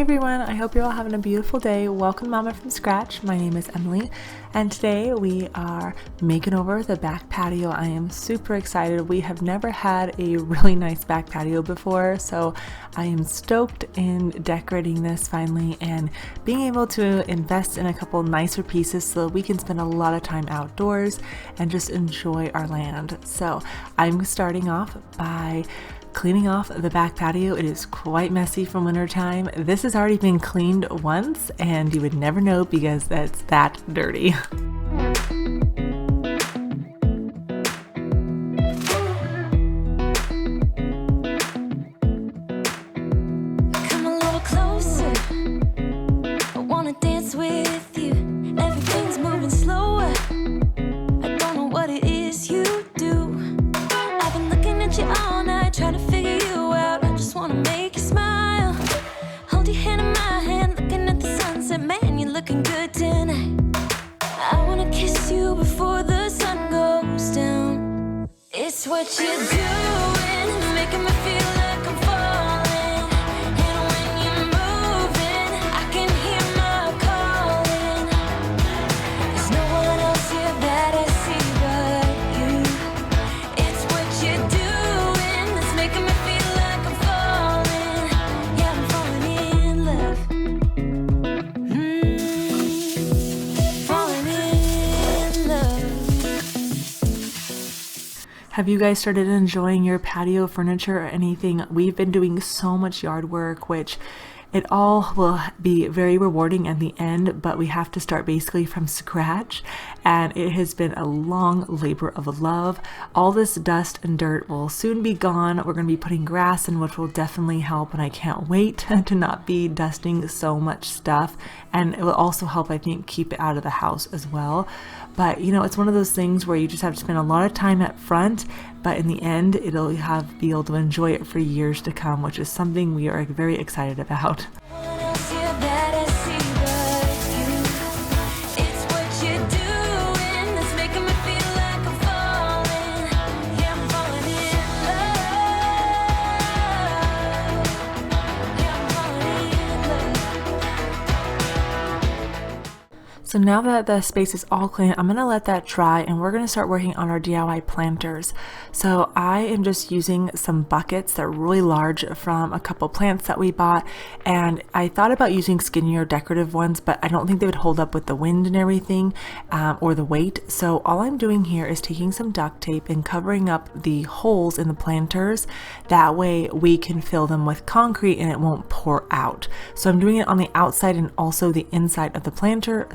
everyone, I hope you're all having a beautiful day. Welcome to Momma from Scratch. My name is Emily, and today we are making over the back patio. I am super excited. We have never had a really nice back patio before, so I am stoked in decorating this finally and being able to invest in a couple nicer pieces so that we can spend a lot of time outdoors and just enjoy our land. So I'm starting off by cleaning off the back patio. It is quite messy from winter time. This has already been cleaned once and you would never know because it's that dirty. Come a little closer. I wanna dance with you. Everything's moving slower. I don't know what it is you do. I've been looking at you all night, trying to figure you out. I just wanna make you smile. Hold your hand in my hand, looking at the sunset. Man, you're looking good tonight. I wanna kiss you before the sun goes down. It's what you're doing, making me feel like I'm falling. And when you're moving, I can hear my calling. There's no one else here that I see but you. It's what you're doing that's making me feel like I'm falling. Yeah, I'm falling in love. Falling in love. Have you guys started enjoying your patio furniture or anything? We've been doing so much yard work, which it all will be very rewarding at the end, but we have to start basically from scratch, and it has been a long labor of love. All this dust and dirt will soon be gone. We're going to be putting grass in, which will definitely help, and I can't wait to not be dusting so much stuff, and it will also help, I think, keep it out of the house as well. But you know, it's one of those things where you just have to spend a lot of time up front, but in the end it'll be able to enjoy it for years to come, which is something we are very excited about. So now that the space is all clean, I'm gonna let that dry and we're gonna start working on our DIY planters. So I am just using some buckets that are really large from a couple plants that we bought, and I thought about using skinnier decorative ones, but I don't think they would hold up with the wind and everything, or the weight. So all I'm doing here is taking some duct tape and covering up the holes in the planters. That way we can fill them with concrete and it won't pour out. So I'm doing it on the outside and also the inside of the planter.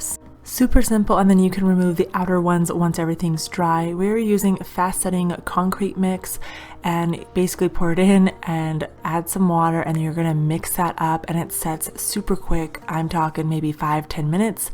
Super simple, and then you can remove the outer ones once everything's dry. We're using fast setting concrete mix and basically pour it in and add some water, and you're gonna mix that up and it sets super quick. I'm talking maybe 5-10 minutes.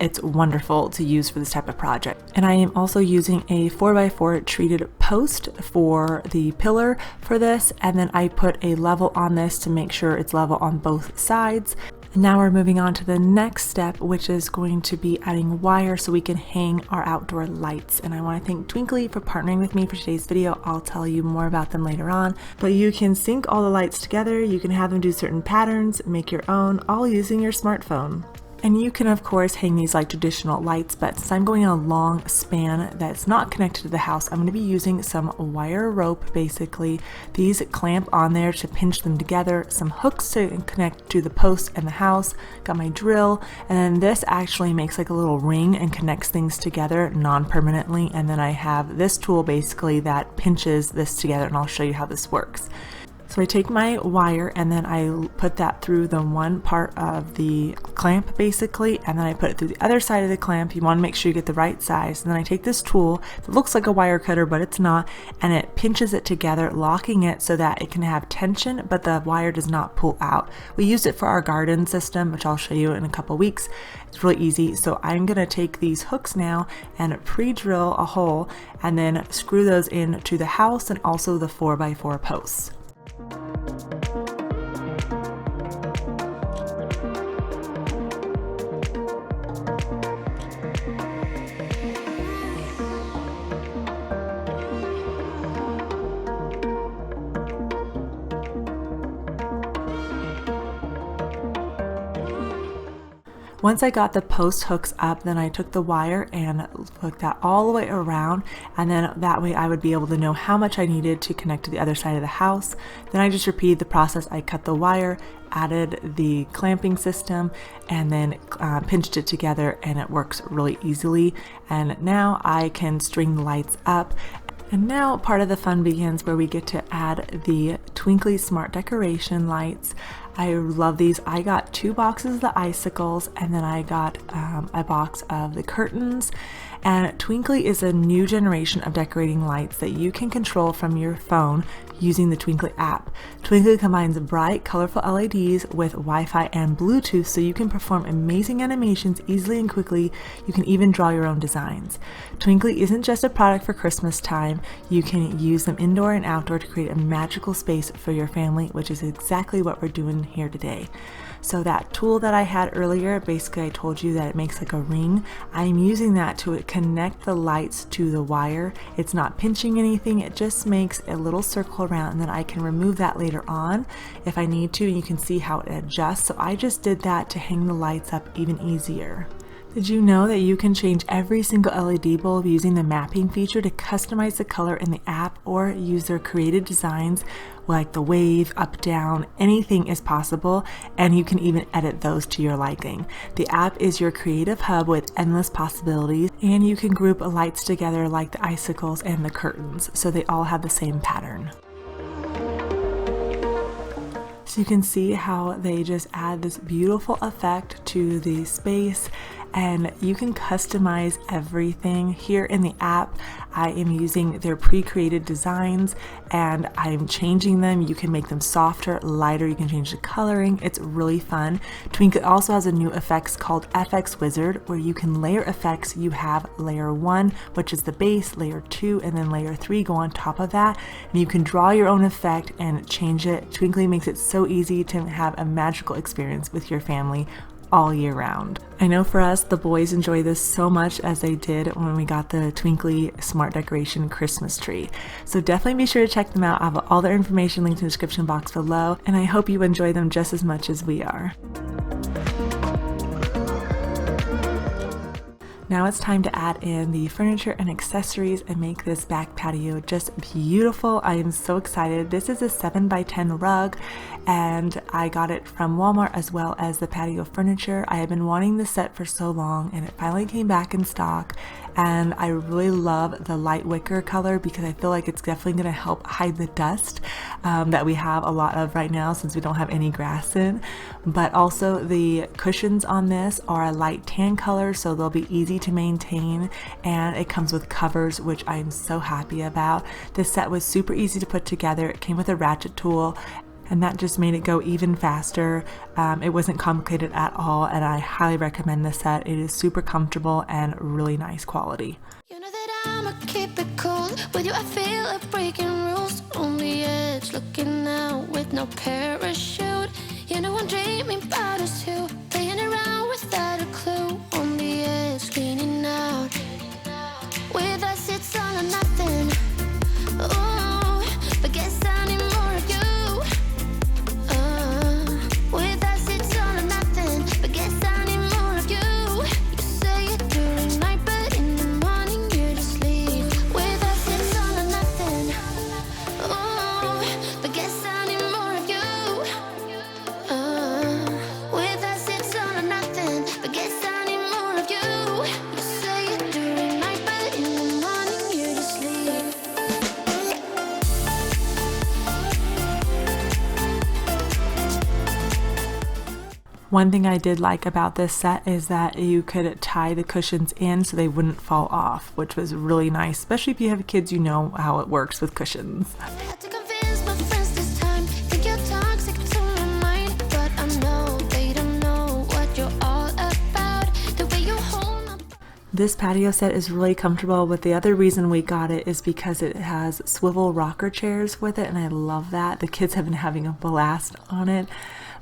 It's wonderful to use for this type of project. And I am also using a 4x4 treated post for the pillar for this, and then I put a level on this to make sure it's level on both sides. Now we're moving on to the next step, which is going to be adding wire so we can hang our outdoor lights. And I want to thank Twinkly for partnering with me for today's video. I'll tell you more about them later on. But you can sync all the lights together. You can have them do certain patterns, make your own, all using your smartphone. And you can of course hang these like traditional lights, but since I'm going a long span that's not connected to the house, I'm going to be using some wire rope basically. These clamp on there to pinch them together, some hooks to connect to the post and the house, got my drill, and then this actually makes like a little ring and connects things together non-permanently, and then I have this tool basically that pinches this together, and I'll show you how this works. So I take my wire and then I put that through the one part of the clamp basically, and then I put it through the other side of the clamp. You want to make sure you get the right size. And then I take this tool that looks like a wire cutter, but it's not, and it pinches it together, locking it so that it can have tension, but the wire does not pull out. We used it for our garden system, which I'll show you in a couple weeks. It's really easy. So I'm going to take these hooks now and pre-drill a hole and then screw those into the house and also the 4x4 posts. Once I got the post hooks up, then I took the wire and hooked that all the way around, and then that way I would be able to know how much I needed to connect to the other side of the house. Then I just repeated the process. I cut the wire, added the clamping system, and then pinched it together, and it works really easily. And now I can string the lights up. And now part of the fun begins where we get to add the twinkly smart decoration lights. I love these. I got 2 boxes of the icicles, and then I got a box of the curtains. And Twinkly is a new generation of decorating lights that you can control from your phone using the Twinkly app. Twinkly combines bright, colorful LEDs with Wi-Fi and Bluetooth, so you can perform amazing animations easily and quickly. You can even draw your own designs. Twinkly isn't just a product for Christmas time. You can use them indoor and outdoor to create a magical space for your family, which is exactly what we're doing here today. So that tool that I had earlier, basically I told you that it makes like a ring. I'm using that to connect the lights to the wire. It's not pinching anything, it just makes a little circle around, and then I can remove that later on if I need to, and you can see how it adjusts. So I just did that to hang the lights up even easier. Did you know that you can change every single LED bulb using the mapping feature to customize the color in the app, or use their created designs like the wave, up, down, anything is possible, and you can even edit those to your liking. The app is your creative hub with endless possibilities, and you can group lights together like the icicles and the curtains, so they all have the same pattern. So you can see how they just add this beautiful effect to the space, and you can customize everything here in the app. I am using their pre-created designs and I'm changing them. You can make them softer, lighter, you can change the coloring. It's really fun. Twinkly also has a new effects called FX Wizard, where you can layer effects. You have layer 1, which is the base, layer 2, and then layer 3 go on top of that, and you can draw your own effect and change it. Twinkly makes it so easy to have a magical experience with your family all year round. I know for us, the boys enjoy this so much, as they did when we got the Twinkly Smart Decoration Christmas tree. So definitely be sure to check them out. I have all their information linked in the description box below, and I hope you enjoy them just as much as we are. Now it's time to add in the furniture and accessories and make this back patio just beautiful. I am so excited. This is a 7x10 rug, and I got it from Walmart as well as the Patio Furniture. I have been wanting this set for so long, and it finally came back in stock. And I really love the light wicker color because I feel like it's definitely going to help hide the dust that we have a lot of right now since we don't have any grass in. But also the cushions on this are a light tan color, so they'll be easy to maintain, and it comes with covers, which I'm so happy about. This set was super easy to put together. It came with a ratchet tool, and that just made it go even faster. It wasn't complicated at all, and I highly recommend this set. It is super comfortable and really nice quality. You know that I'ma keep it cool. With you I feel like breaking rules. On the edge, looking out with no parachute. You know I'm dreaming about us two, playing around without a clue. On the edge, leaning out. With us it's all or nothing. Ooh, but guess I need more of you. With us it's all or nothing, but guess I need more of you. You say it during night, but in the morning you just leave. With us it's all or nothing. Ooh, but guess I need more of you. With us it's all or nothing, but guess I need more of you. You say it during night, but in the morning you just leave. One thing I did like about this set is that you could tie the cushions in so they wouldn't fall off, which was really nice, especially if you have kids. You know how it works with cushions. I had to convince my friends this time. Think you're toxic to my mind, but I know they don't know what you're all about. The way you hold my This patio set is really comfortable, but the other reason we got it is because it has swivel rocker chairs with it, and I love that. The kids have been having a blast on it.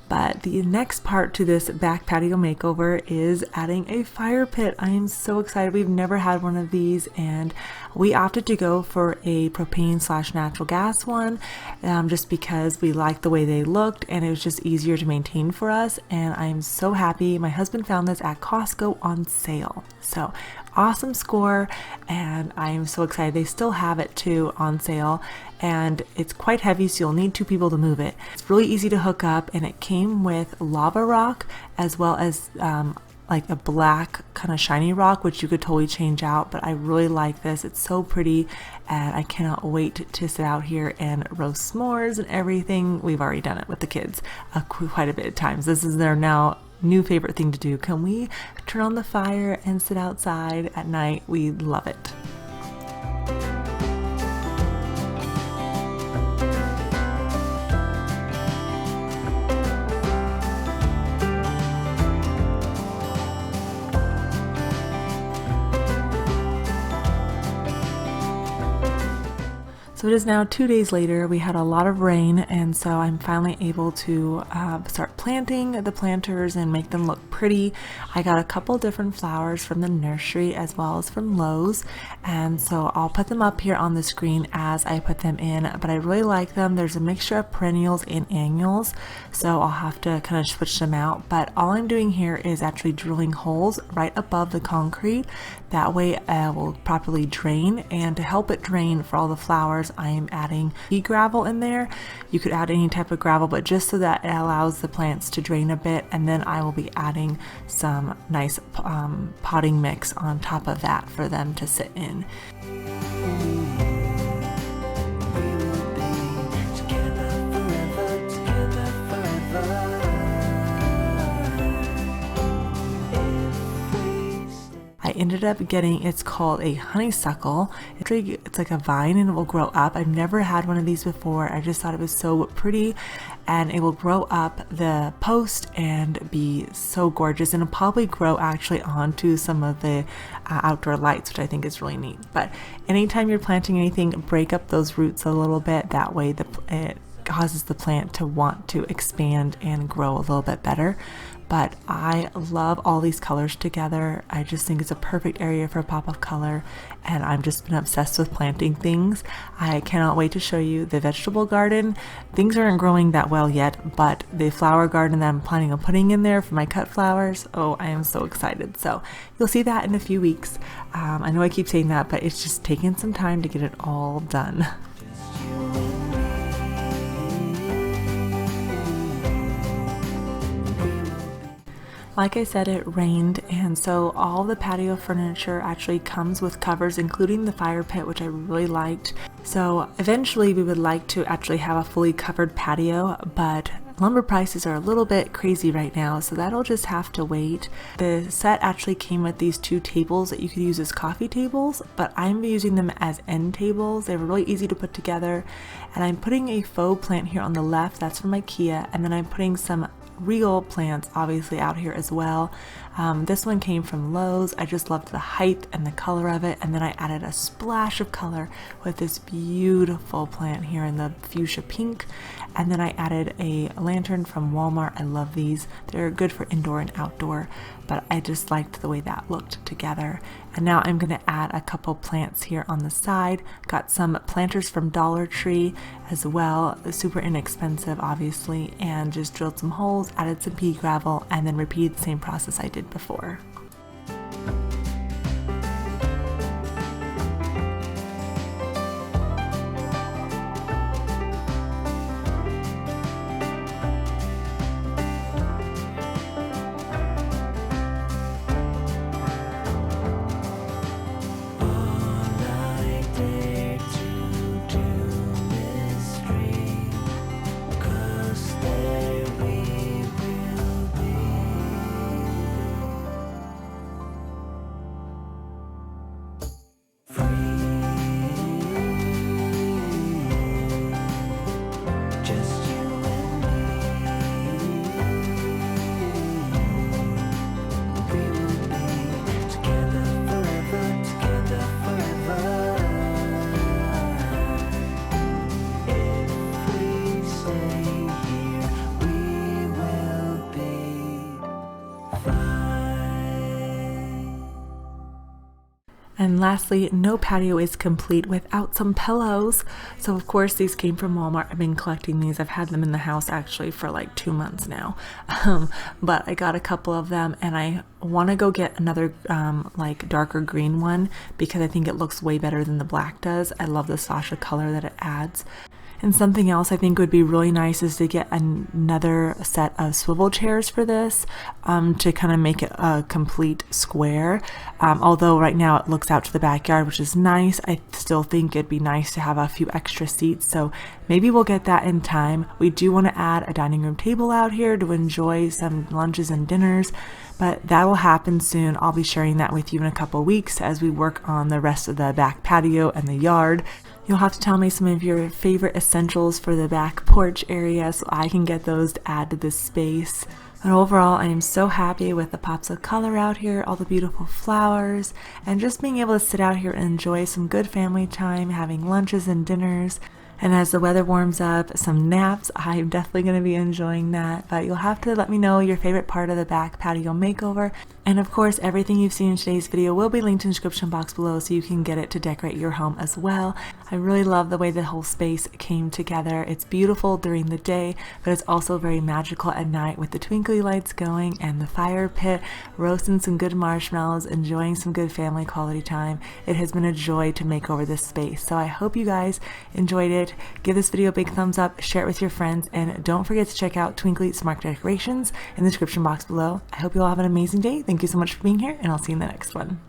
But the next part to this back patio makeover is adding a fire pit. I am so excited. We've never had one of these, and we opted to go for a propane/natural gas one just because we liked the way they looked and it was just easier to maintain for us. And I am so happy. My husband found this at Costco on sale. So awesome score, and I am so excited. They still have it too on sale, and it's quite heavy, so you'll need 2 people to move it. It's really easy to hook up, and it came with lava rock as well as like a black kind of shiny rock, which you could totally change out. But I really like this. It's so pretty, and I cannot wait to sit out here and roast s'mores and everything. We've already done it with the kids quite a bit of times. This is their now new favorite thing to do. Can we turn on the fire and sit outside at night? We love it. So it is now 2 days later. We had a lot of rain, and so I'm finally able to start planting the planters and make them look pretty. I got a couple different flowers from the nursery as well as from Lowe's, and so I'll put them up here on the screen as I put them in, but I really like them. There's a mixture of perennials and annuals, so I'll have to kind of switch them out. But all I'm doing here is actually drilling holes right above the concrete. That way it will properly drain, and to help it drain for all the flowers, I am adding pea gravel in there. You could add any type of gravel, but just so that it allows the plants to drain a bit. And then I will be adding some nice potting mix on top of that for them to sit in. I ended up getting, it's called a honeysuckle. It's like a vine and it will grow up. I've never had one of these before. I just thought it was so pretty, and it will grow up the post and be so gorgeous, and it'll probably grow actually onto some of the outdoor lights, which I think is really neat. But anytime you're planting anything, break up those roots a little bit. That way it causes the plant to want to expand and grow a little bit better. But I love all these colors together. I just think it's a perfect area for a pop of color, and I've just been obsessed with planting things. I cannot wait to show you the vegetable garden. Things aren't growing that well yet, but the flower garden that I'm planning on putting in there for my cut flowers, oh, I am so excited. So you'll see that in a few weeks. I know I keep saying that, but it's just taking some time to get it all done. Like I said, it rained, and so all the patio furniture actually comes with covers, including the fire pit, which I really liked. So eventually we would like to actually have a fully covered patio, but lumber prices are a little bit crazy right now, so that'll just have to wait. The set actually came with these 2 tables that you could use as coffee tables, but I'm using them as end tables. They were really easy to put together, and I'm putting a faux plant here on the left. That's from IKEA, and then I'm putting some real plants obviously out here as well. This one came from Lowe's. I just loved the height and the color of it, and then I added a splash of color with this beautiful plant here in the fuchsia pink, and then I added a lantern from Walmart. I love these. They're good for indoor and outdoor, but I just liked the way that looked together. And now I'm going to add a couple plants here on the side. Got some planters from Dollar Tree as well, super inexpensive obviously, and just drilled some holes, added some pea gravel, and then repeated the same process I did before. And lastly, no patio is complete without some pillows. So of course these came from Walmart. I've been collecting these. I've had them in the house actually for like 2 months now. But I got a couple of them and I want to go get another like darker green one because I think it looks way better than the black does. I love the Sasha color that it adds. And something else I think would be really nice is to get another set of swivel chairs for this to kind of make it a complete square. Although right now it looks out to the backyard, which is nice, I still think it'd be nice to have a few extra seats. So maybe we'll get that in time. We do want to add a dining room table out here to enjoy some lunches and dinners, but that will happen soon. I'll be sharing that with you in a couple weeks as we work on the rest of the back patio and the yard. You'll have to tell me some of your favorite essentials for the back porch area so I can get those to add to this space. But overall, I am so happy with the pops of color out here, all the beautiful flowers, and just being able to sit out here and enjoy some good family time, having lunches and dinners. And as the weather warms up, some naps. I'm definitely going to be enjoying that. But you'll have to let me know your favorite part of the back patio makeover. And of course, everything you've seen in today's video will be linked in the description box below so you can get it to decorate your home as well. I really love the way the whole space came together. It's beautiful during the day, but it's also very magical at night with the twinkly lights going and the fire pit, roasting some good marshmallows, enjoying some good family quality time. It has been a joy to make over this space. So I hope you guys enjoyed it. Give this video a big thumbs up, share it with your friends, and don't forget to check out Twinkly Smart Decorations in the description box below. I hope you all have an amazing day. Thank you so much for being here, and I'll see you in the next one.